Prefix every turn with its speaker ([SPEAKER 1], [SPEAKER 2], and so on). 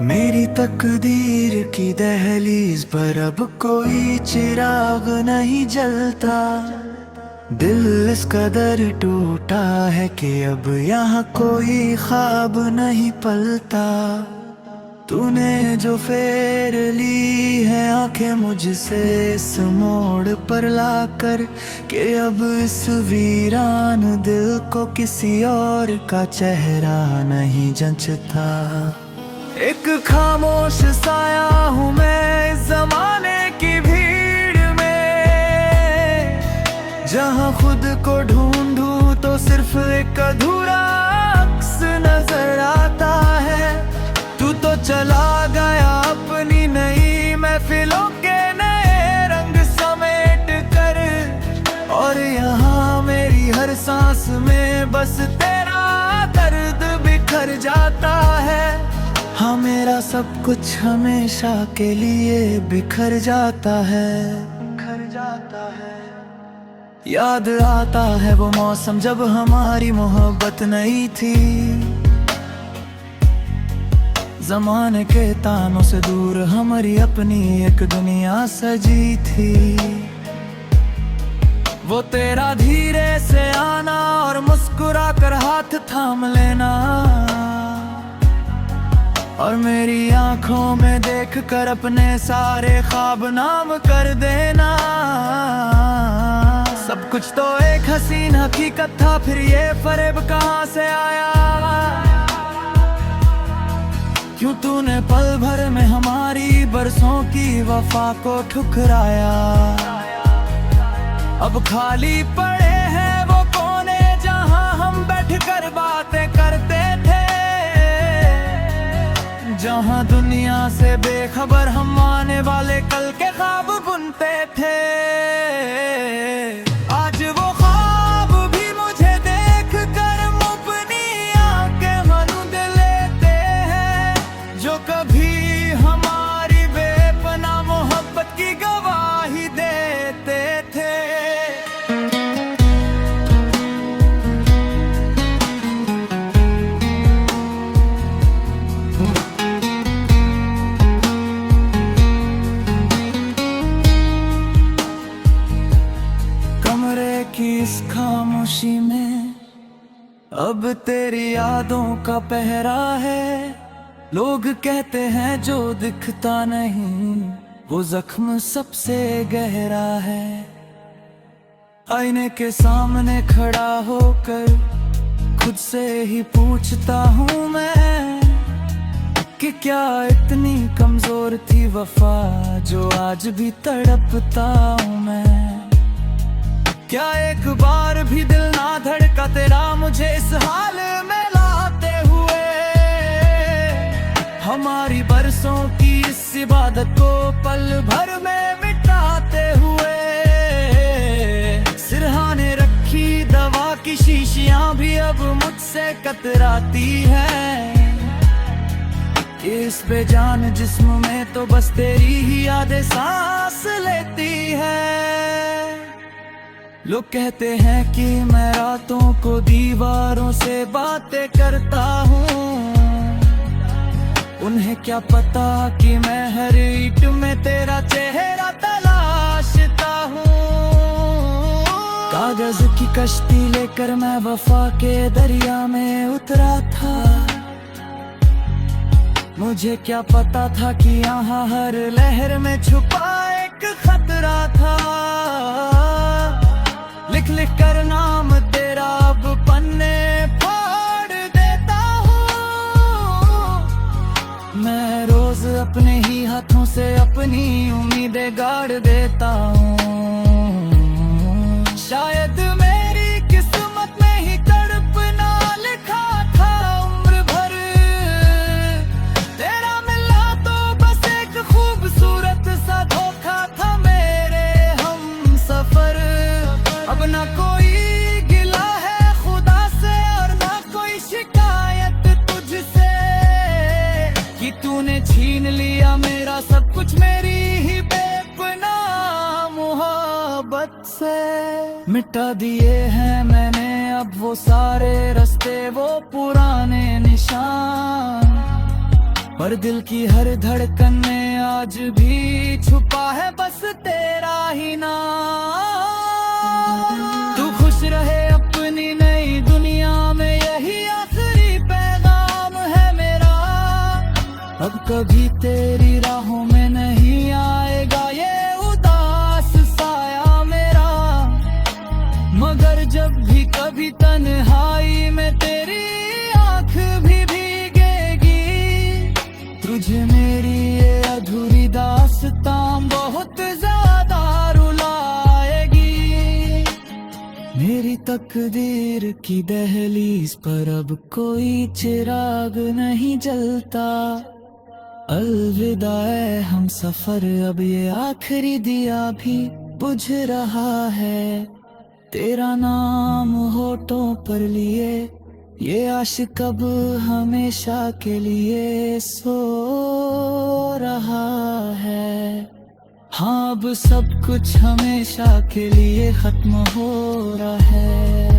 [SPEAKER 1] मेरी तकदीर की दहलीज पर अब कोई चिराग नहीं जलता। दिल इस कदर टूटा है कि अब यहाँ कोई ख्वाब नहीं पलता। तूने जो फेर ली है आंखें मुझसे इस मोड़ पर लाकर, कि अब इस वीरान दिल को किसी और का चेहरा नहीं जंचता। एक खामोश साया हूँ मैं इस जमाने की भीड़ में, जहाँ खुद को ढूंढूं तो सिर्फ एक अधूरा अक्स नजर आता है। तू तो चला गया अपनी नई महफिलों के नए रंग समेट कर, और यहाँ मेरी हर सांस में बस तेरा दर्द बिखर जाता है। हाँ, मेरा सब कुछ हमेशा के लिए बिखर जाता है, बिखर जाता है। याद आता है वो मौसम जब हमारी मोहब्बत नहीं थी, ज़माने के तानों से दूर हमारी अपनी एक दुनिया सजी थी। वो तेरा धीरे से आना और मुस्कुरा कर हाथ थाम लेना, और मेरी आंखों में देख कर अपने सारे ख्वाब नाम कर देना। सब कुछ तो एक हसीन हकीकत था, फिर ये फरेब कहाँ से आया? क्यों तूने पल भर में हमारी बरसों की वफा को ठुकराया? अब खाली पड़े हैं वो कोने जहां हम बैठकर बातें करते थे, जहां दुनिया से बेखबर हम आने वाले कल के ख्वाब बुनते थे। आज वो ख्वाब भी मुझे देख कर अपनी आंखें मनुद लेते हैं, जो कभी हमारी बेपनाह मोहब्बत की गवाही देते थे। की इस खामोशी में अब तेरी यादों का पहरा है। लोग कहते हैं जो दिखता नहीं वो जख्म सबसे गहरा है। आईने के सामने खड़ा होकर खुद से ही पूछता हूँ मैं, कि क्या इतनी कमजोर थी वफा जो आज भी तड़पता हूँ मैं। क्या एक बार भी दिल ना धड़का तेरा मुझे इस हाल में लाते हुए? हमारी बरसों की इस इबादत को पल भर में मिटाते हुए, सिरहाने रखी दवा की शीशियां भी अब मुझसे कतराती हैं। इस बेजान जिस्म में तो बस तेरी ही यादें सांस लेती है। लोग कहते हैं कि मैं रातों को दीवारों से बातें करता हूँ, उन्हें क्या पता कि मैं हर ईंट में तेरा चेहरा तलाशता हूँ। कागज की कश्ती लेकर मैं वफा के दरिया में उतरा था, मुझे क्या पता था कि यहाँ हर लहर में छुपा एक खतरा था। लिख लिख कर नाम तेरा अब पन्ने फाड़ देता हूँ। मैं रोज अपने ही हाथों से अपनी उम्मीदें गाड़ देता हूँ। शायद मेरी किस्मत में ही तड़पना लिखा था उम्र भर, तेरा मिलना तो बस एक खूबसूरत सा धोखा था मेरे हम सफर। अब ना कोई गिला है खुदा से और ना कोई शिकायत तुझसे, कि तूने छीन लिया मेरा सब कुछ मेरी ही बेपनाह मोहब्बत से। मिटा दिए हैं मैंने अब वो सारे रास्ते वो पुराने निशान, पर दिल की हर धड़कन में आज भी छुपा है बस तेरा ही नाम। तू खुश रहे अपनी नई दुनिया में, यही आखिरी पैगाम है मेरा। अब कभी तेरी राहों में नहीं आएगा ये उदास साया मेरा, मगर जब भी कभी तन्हाई में तेरी आंख भी भीगेगी, तुझे मेरी ये अधूरी दास्तां बहुत ज्यादा रुलाएगी। मेरी तकदीर की दहलीज पर अब कोई चिराग नहीं जलता। अलविदा ऐ हम सफर, अब ये आखिरी दिया भी बुझ रहा है। तेरा नाम होठों पर लिए ये आशिक अब हमेशा के लिए सो रहा है। हाँ अब सब कुछ हमेशा के लिए खत्म हो रहा है।